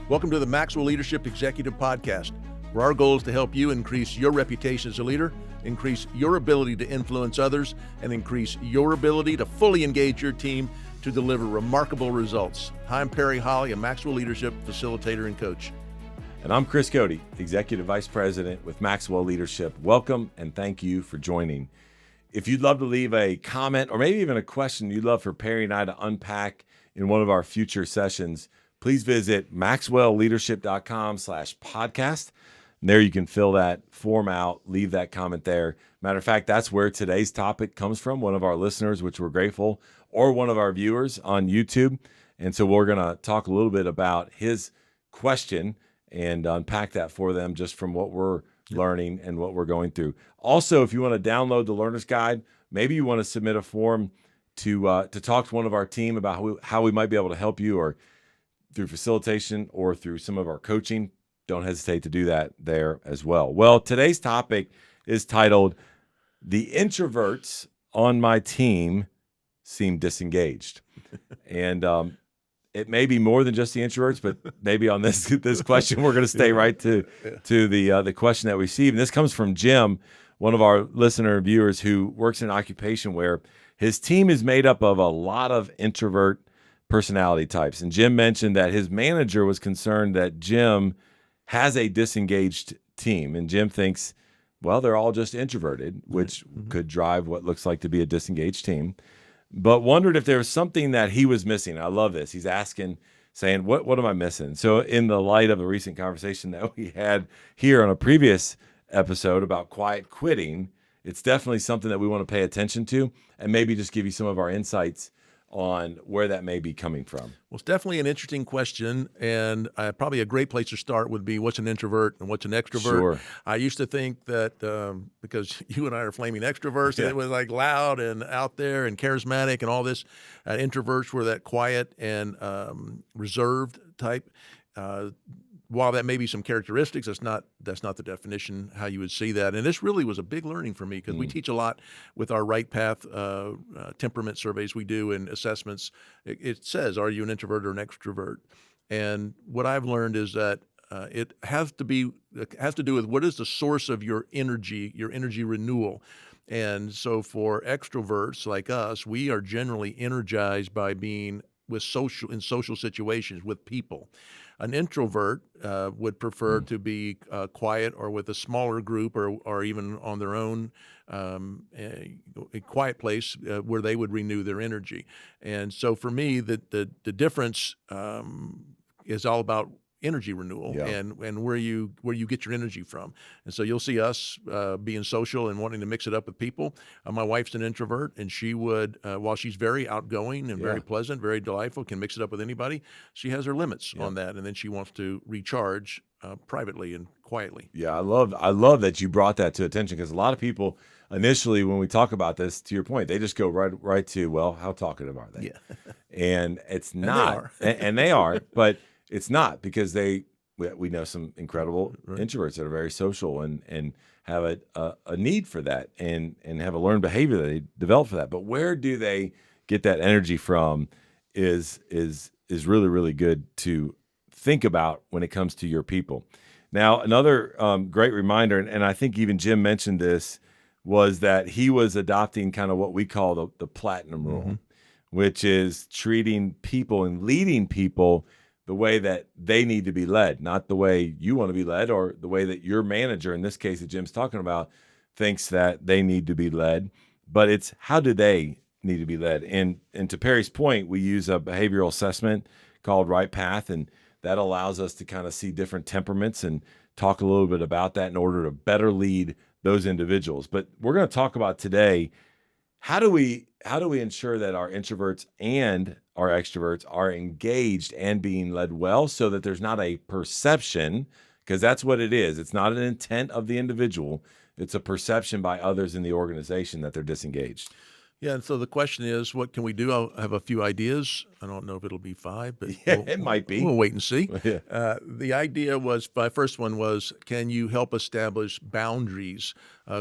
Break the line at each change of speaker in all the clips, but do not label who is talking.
Welcome to the Maxwell Leadership Executive Podcast, where our goal is to help you increase your reputation as a leader, increase your ability to influence others, and increase your ability to fully engage your team to deliver remarkable results. Hi, I'm Perry Holly, a Maxwell Leadership Facilitator and Coach.
And I'm Chris Cody, Executive Vice President with Maxwell Leadership. Welcome and thank you for joining. If you'd love to leave a comment or maybe even a question you'd love for Perry and I to unpack in one of our future sessions, please visit maxwellleadership.com/podcast. And there you can fill that form out, leave that comment there. Matter of fact, that's where today's topic comes from, one of our listeners, which we're grateful, or one of our viewers on YouTube. And so we're going to talk a little bit about his question and unpack that for them just from what we're learning and what we're going through. Also, if you want to download the Learner's Guide, maybe you want to submit a form to talk to one of our team about how we might be able to help you, or through facilitation or through some of our coaching, don't hesitate to do that there as well. Well, today's topic is titled, "The Introverts on My Team Seem Disengaged." And it may be more than just the introverts, but maybe on this question, we're going to stay right to the question that we received. And this comes from Jim, one of our listener and viewers who works in an occupation where his team is made up of a lot of introvert personality types. And Jim mentioned that his manager was concerned that Jim has a disengaged team. And Jim thinks, well, they're all just introverted, which could drive what looks like to be a disengaged team. But wondered if there was something that he was missing. I love this. He's asking, saying, what am I missing? So in the light of a recent conversation that we had here on a previous episode about quiet quitting, it's definitely something that we want to pay attention to and maybe just give you some of our insights on where that may be coming from.
Well, it's definitely an interesting question, and probably a great place to start would be what's an introvert and what's an extrovert.
Sure.
I used to think that because you and I are flaming extroverts, it was like loud and out there and charismatic and all this. Introverts were that quiet and reserved type. While that may be some characteristics, that's not the definition how you would see that. And this really was a big learning for me because we teach a lot with our Right Path temperament surveys we do and assessments. It says, are you an introvert or an extrovert? And what I've learned is that it has to do with what is the source of your energy renewal. And so for extroverts like us, we are generally energized by being in social situations with people. An introvert would prefer to be quiet or with a smaller group or even on their own, a quiet place where they would renew their energy. And so for me, the difference is all about energy renewal and where you get your energy from. And so you'll see us being social and wanting to mix it up with people. My wife's an introvert, and she would, while she's very outgoing and very pleasant, very delightful, can mix it up with anybody, she has her limits on that, and then she wants to recharge privately and quietly.
Yeah, I love that you brought that to attention, because a lot of people initially, when we talk about this, to your point, they just go right to, well, how talkative are they? Yeah. And it's not, and they are, but it's not, because we know some incredible introverts that are very social and have a need for that and have a learned behavior that they develop for that. But where do they get that energy from is really, really good to think about when it comes to your people. Now, another great reminder, and I think even Jim mentioned this, was that he was adopting kind of what we call the platinum rule, which is treating people and leading people the way that they need to be led, not the way you want to be led or the way that your manager, in this case that Jim's talking about, thinks that they need to be led, but it's how do they need to be led. And to Perry's point, we use a behavioral assessment called Right Path, and that allows us to kind of see different temperaments and talk a little bit about that in order to better lead those individuals. But we're going to talk about today, how do we ensure that our introverts and our extroverts are engaged and being led well, so that there's not a perception, because that's what it is. It's not an intent of the individual. It's a perception by others in the organization that they're disengaged.
Yeah, and so the question is, what can we do? I have a few ideas. I don't know if it'll be 5, but
Yeah, it might be.
we'll wait and see.
Yeah.
The idea was, my first one was, can you help establish boundaries?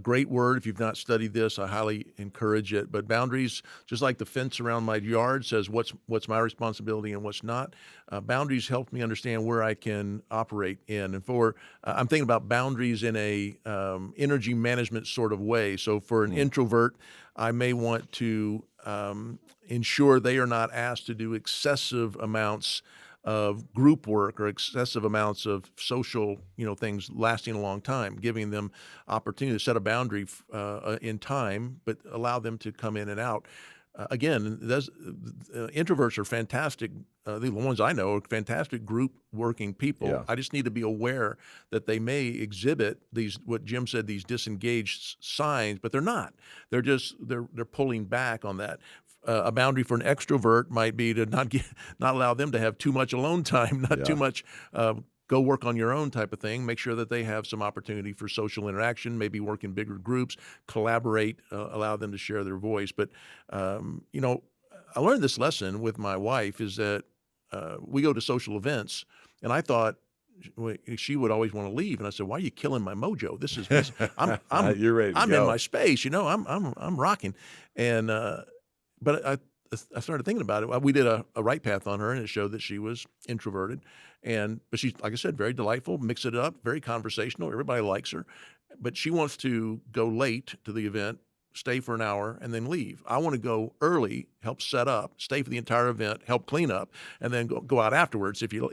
Great word. If you've not studied this, I highly encourage it. But boundaries, just like the fence around my yard says what's my responsibility and what's not, boundaries help me understand where I can operate in. And I'm thinking about boundaries in a energy management sort of way. So for an introvert, I may want to ensure they are not asked to do excessive amounts of group work or excessive amounts of social, things lasting a long time, giving them opportunity to set a boundary in time, but allow them to come in and out. Again, introverts are fantastic. The ones I know are fantastic group working people.
Yeah.
I just need to be aware that they may exhibit these, what Jim said, these disengaged signs, but they're not. They're pulling back on that. A boundary for an extrovert might be to not allow them to have too much alone time, not too much go work on your own type of thing. Make sure that they have some opportunity for social interaction, maybe work in bigger groups, collaborate, allow them to share their voice. But, I learned this lesson with my wife is that we go to social events, and I thought she would always want to leave, and I said, "Why are you killing my mojo?
You're ready to
I'm
go.
in my space, I'm rocking." And but I started thinking about it. We did a right path on her, and it showed that she was introverted, but she's, like I said, very delightful, mix it up, very conversational. Everybody likes her, but she wants to go late to the event, stay for an hour, and then leave. I want to go early, help set up, stay for the entire event, help clean up, and then go out afterwards if you're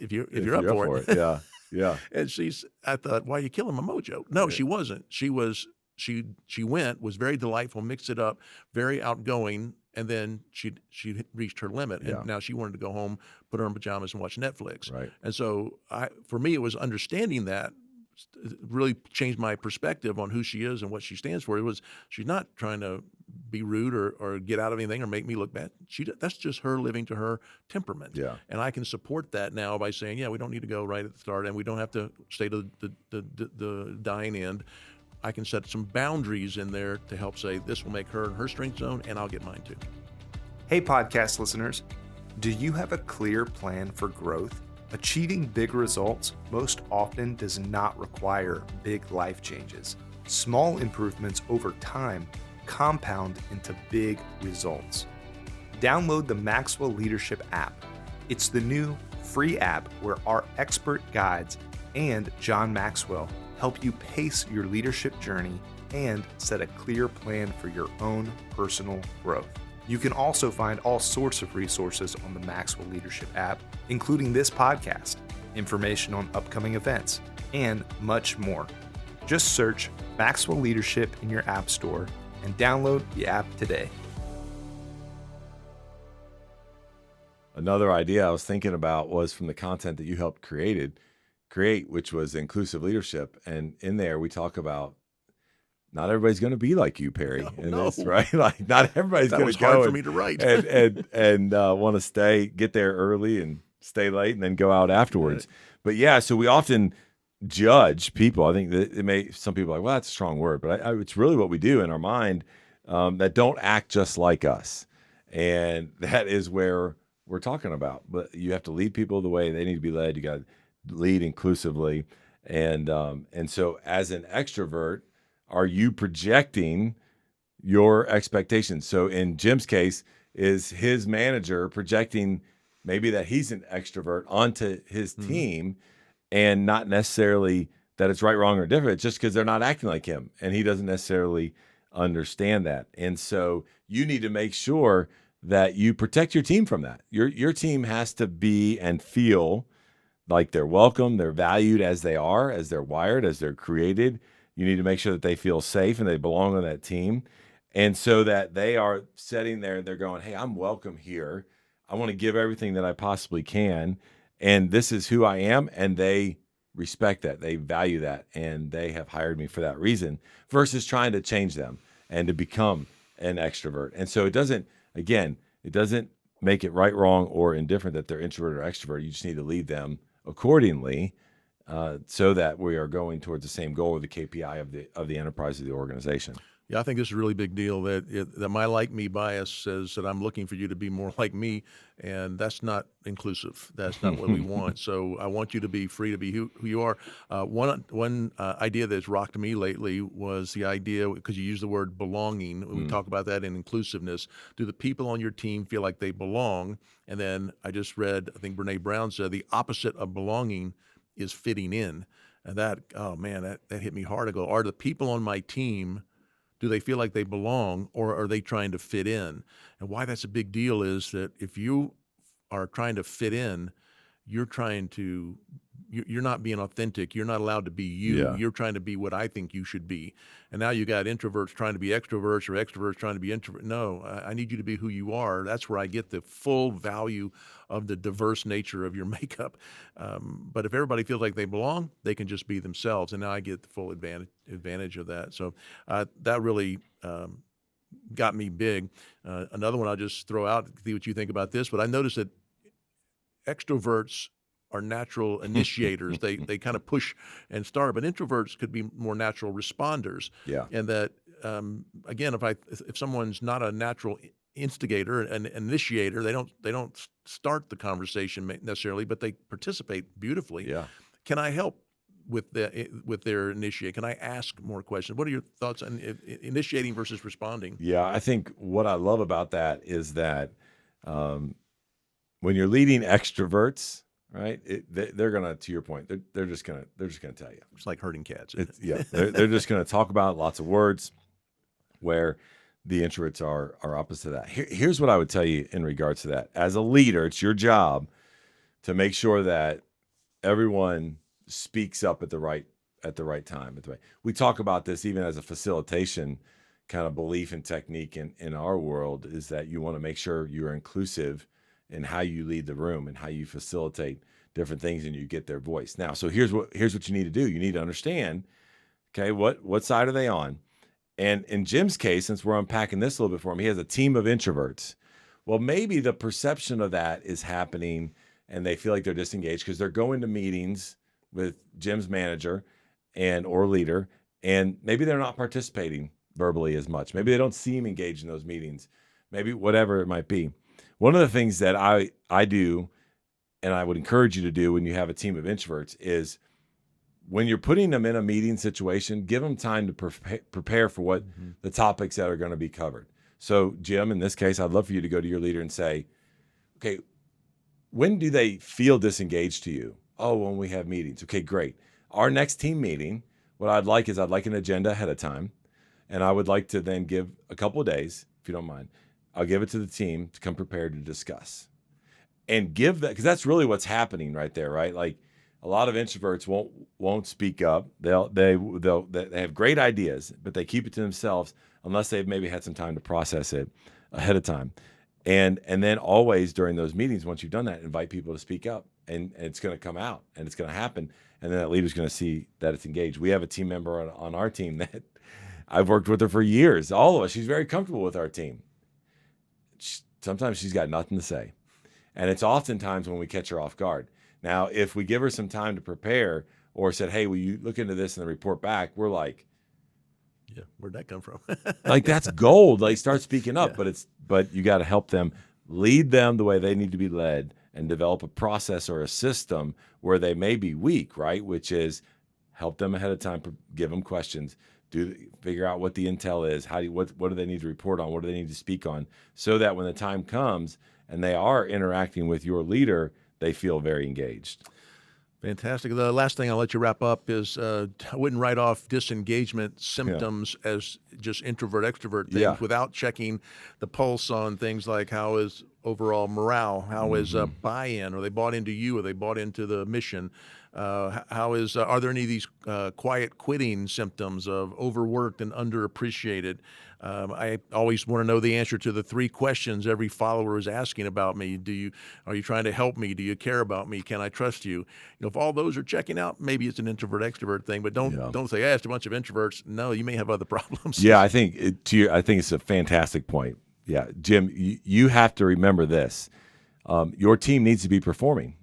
up for it.
Yeah, yeah.
And I thought, why are you killing my mojo? No,
Yeah.
she wasn't. She went, was very delightful, mixed it up, very outgoing, and then she reached her limit, and
Yeah.
now she wanted to go home, put her in pajamas, and watch Netflix.
Right.
And so for me, it was understanding that really changed my perspective on who she is and what she stands for. She's not trying to be rude or get out of anything or make me look bad. That's just her living to her temperament.
Yeah.
And I can support that now by saying, yeah, we don't need to go right at the start, and we don't have to stay to the dying end. I can set some boundaries in there to help say this will make her in her strength zone, and I'll get mine too.
Hey, podcast listeners. Do you have a clear plan for growth? Achieving big results most often does not require big life changes. Small improvements over time compound into big results. Download the Maxwell Leadership app. It's the new free app where our expert guides and John Maxwell help you pace your leadership journey and set a clear plan for your own personal growth. You can also find all sorts of resources on the Maxwell Leadership app, including this podcast, information on upcoming events, and much more. Just search Maxwell Leadership in your app store and download the app today.
Another idea I was thinking about was from the content that you helped create, which was inclusive leadership. And in there, we talk about not everybody's going to be like you, Perry.
No.
Right? Like not everybody's going to go
hard for me to write.
and want to get there early and stay late and then go out afterwards.
Right.
But yeah, so we often judge people. I think that some people are like, well, that's a strong word, but it's really what we do in our mind that don't act just like us. And that is where we're talking about. But you have to lead people the way they need to be led. You got to lead inclusively. And so as an extrovert, are you projecting your expectations? So in Jim's case, is his manager projecting maybe that he's an extrovert onto his team and not necessarily that it's right, wrong, or different, just because they're not acting like him and he doesn't necessarily understand that. And so you need to make sure that you protect your team from that. Your team has to be and feel like they're welcome, they're valued as they are, as they're wired, as they're created. You need to make sure that they feel safe and they belong on that team. And so that they are sitting there and they're going, hey, I'm welcome here. I want to give everything that I possibly can. And this is who I am. And they respect that. They value that. And they have hired me for that reason versus trying to change them and to become an extrovert. And so it doesn't make it right, wrong, or indifferent that they're introvert or extrovert. You just need to lead them accordingly. So that we are going towards the same goal of the KPI of the enterprise of the organization.
Yeah, I think this is a really big deal that my like me bias says that I'm looking for you to be more like me, and that's not inclusive. That's not what we want. So I want you to be free to be who you are. One idea that's rocked me lately was the idea, because you use the word belonging. We talk about that in inclusiveness. Do the people on your team feel like they belong? And then I just read, I think Brene Brown said the opposite of belonging is fitting in. And that, oh man, that hit me hard. I go, are the people on my team, do they feel like they belong, or are they trying to fit in? And why that's a big deal is that if you are trying to fit in, you're not being authentic. You're not allowed to be you.
Yeah.
You're trying to be what I think you should be. And now you got introverts trying to be extroverts, or extroverts trying to be introverts. No, I need you to be who you are. That's where I get the full value of the diverse nature of your makeup. But if everybody feels like they belong, they can just be themselves. And now I get the full advantage of that. So that really got me big. Another one I'll just throw out, see what you think about this. But I noticed that extroverts are natural initiators. They kind of push and start, but introverts could be more natural responders.
Yeah.
And that again, if someone's not a natural instigator, an initiator, they don't start the conversation necessarily, but they participate beautifully.
Yeah.
Can I help with their initiate? Can I ask more questions? What are your thoughts on initiating versus responding?
Yeah, I think what I love about that is that when you're leading extroverts, right? They're gonna, to your point, they're just gonna tell you.
It's like herding cats.
Yeah, they're just gonna talk about lots of words, where the introverts are opposite of that. Here's what I would tell you in regards to that. As a leader, it's your job to make sure that everyone speaks up at the right time. We talk about this even as a facilitation kind of belief and technique in our world, is that you want to make sure you're inclusive in how you lead the room and how you facilitate different things and you get their voice. Now, so here's what you need to do. You need to understand, okay, what side are they on? And in Jim's case, since we're unpacking this a little bit for him, he has a team of introverts. Well, maybe the perception of that is happening and they feel like they're disengaged because they're going to meetings with Jim's manager or leader, and maybe they're not participating verbally as much. Maybe they don't seem engaged in those meetings, maybe whatever it might be. One of the things that I do, and I would encourage you to do when you have a team of introverts, is when you're putting them in a meeting situation, give them time to prepare for what the topics that are going to be covered. So, Jim, in this case, I'd love for you to go to your leader and say, okay, when do they feel disengaged to you? Oh, when we have meetings. Okay, great. Our next team meeting, what I'd like an agenda ahead of time. And I would like to then give a couple of days, if you don't mind. I'll give it to the team to come prepared to discuss. And give that, because that's really what's happening right there, right? Like a lot of introverts won't speak up. They have great ideas, but they keep it to themselves unless they've maybe had some time to process it ahead of time. And then always during those meetings, once you've done that, invite people to speak up, and it's going to come out and it's going to happen. And then that leader's going to see that it's engaged. We have a team member on our team that I've worked with her for years. All of us. She's very comfortable with our team. Sometimes she's got nothing to say. And it's oftentimes when we catch her off guard. Now, if we give her some time to prepare or said, hey, will you look into this and then report back? We're like,
yeah, where'd that come from?
like, that's gold. Like, start speaking up.
Yeah.
But you got to help them, lead them the way they need to be led, and develop a process or a system where they may be weak, right? Which is help them ahead of time, give them questions, figure out what the intel is, what do they need to report on, what do they need to speak on, so that when the time comes and they are interacting with your leader, they feel very engaged.
Fantastic. The last thing I'll let you wrap up is I wouldn't write off disengagement symptoms as just introvert, extrovert things without checking the pulse on things like how is overall morale, how is buy-in, are they bought into you, are they bought into the mission, are there any of these quiet quitting symptoms of overworked and underappreciated? I always want to know the answer to the 3 questions every follower is asking about me. Are you trying to help me? Do you care about me? Can I trust you? If all those are checking out, maybe it's an introvert extrovert thing. But don't say, it's a bunch of introverts. No, you may have other problems.
Yeah, I think it's a fantastic point. Yeah, Jim, you have to remember this. Your team needs to be performing.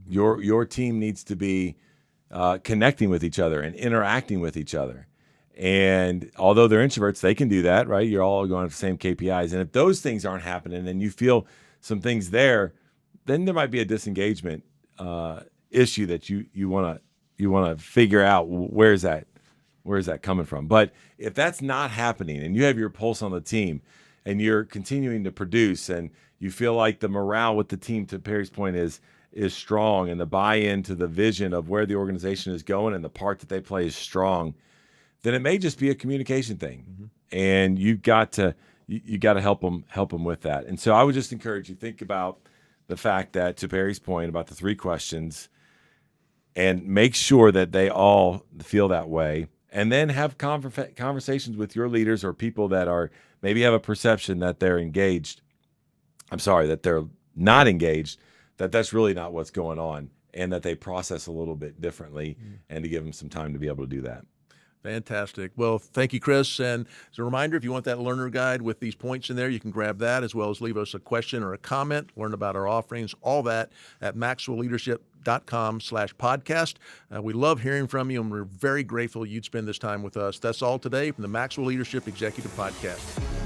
Your team needs to be connecting with each other and interacting with each other. And although they're introverts, they can do that, right? You're all going to the same KPIs. And if those things aren't happening and you feel some things there, then there might be a disengagement issue that you want to figure out where is that coming from. But if that's not happening and you have your pulse on the team and you're continuing to produce and you feel like the morale with the team, to Perry's point, is strong, and the buy-in to the vision of where the organization is going and the part that they play is strong, then it may just be a communication thing. Mm-hmm. And you got to help them with that. And so I would just encourage you, think about the fact that, to Perry's point about the 3 questions, and make sure that they all feel that way, and then have conversations with your leaders or people that are maybe have a perception that they're engaged. That they're not engaged, that's really not what's going on, and that they process a little bit differently, and to give them some time to be able to do that.
Fantastic. Well, thank you, Chris. And as a reminder, if you want that learner guide with these points in there, you can grab that, as well as leave us a question or a comment, learn about our offerings, all that at maxwellleadership.com/podcast. We love hearing from you, and we're very grateful you'd spend this time with us. That's all today from the Maxwell Leadership Executive Podcast.